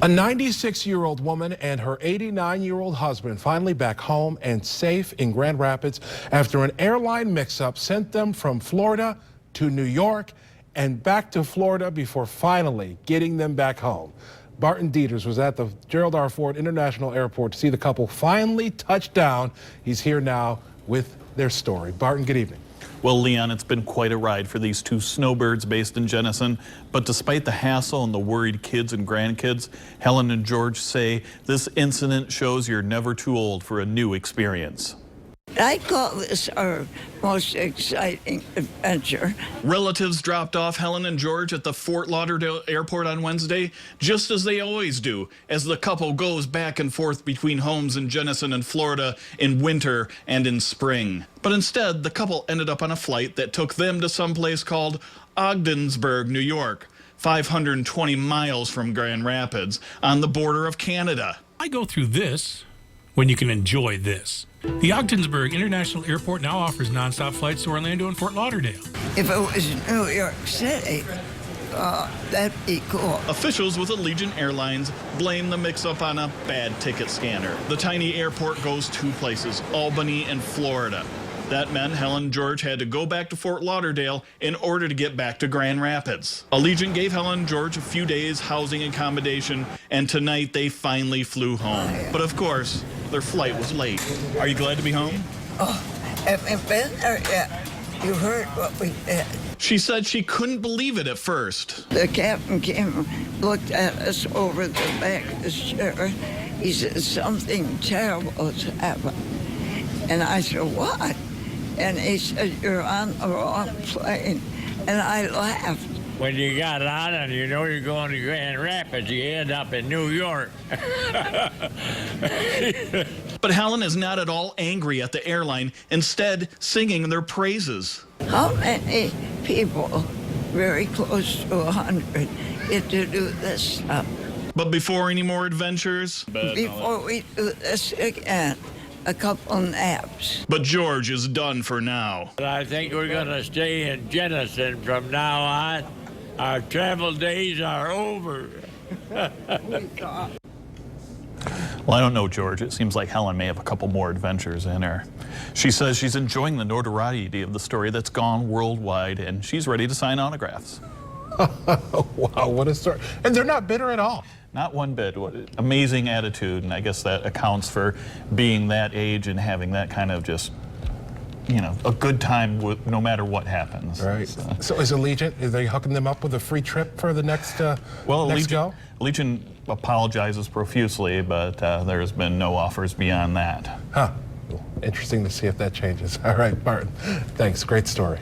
A 96-year-old woman and her 89-year-old husband finally back home and safe in Grand Rapids after an airline mix-up sent them from Florida to New York and back to Florida before finally getting them back home. Barton Dieters was at the Gerald R. Ford International Airport to see the couple finally touch down. He's here now with their story. Barton, good evening. Well, Leon, it's been quite a ride for these two snowbirds based in Jenison. But despite the hassle and the worried kids and grandkids, Helen and George say this incident shows you're never too old for a new experience. I call this our most exciting adventure. Relatives dropped off Helen and George at the Fort Lauderdale airport on Wednesday, just as they always do, as the couple goes back and forth between homes in Jenison and Florida in winter and in spring. But instead, the couple ended up on a flight that took them to someplace called Ogdensburg, New York, 520 miles from Grand Rapids, on the border of Canada. I go through this when you can enjoy this. The Ogdensburg International Airport now offers nonstop flights to Orlando and Fort Lauderdale. If it was New York City, that'd be cool. Officials with Allegiant Airlines blame the mix-up on a bad ticket scanner. The tiny airport goes two places, Albany and Florida. That meant Helen and George had to go back to Fort Lauderdale in order to get back to Grand Rapids. Allegiant gave Helen and George a few days housing accommodation, and tonight they finally flew home. But of course, their flight was late. Are you glad to be home? Oh, haven't been there yet. You heard what we did. She said she couldn't believe it at first. The captain came, looked at us over the back of the chair. He said, something terrible has happened. And I said, what? And he said, you're on the wrong plane. And I laughed. When you got on and you know you're going to Grand Rapids, you end up in New York. But Helen is not at all angry at the airline, instead singing their praises. How many people, very close to 100, get to do this stuff? But before any more adventures, Before we do this again, a couple naps. But George is done for now. I think we're going to stay in Jenison from now on. Our travel days are over. Well, I don't know, George. It seems like Helen may have a couple more adventures in her. She says she's enjoying the notoriety of the story that's gone worldwide, and she's ready to sign autographs. Wow, what a story. And they're not bitter at all. Not one bit. What amazing attitude, and I guess that accounts for being that age and having that kind of just, you know, a good time with no matter what happens. Right. So is Allegiant, are they hooking them up with a free trip for the next go? Allegiant apologizes profusely, but there's been no offers beyond that. Huh. Interesting to see if that changes. All right, Barton. Thanks. Great story.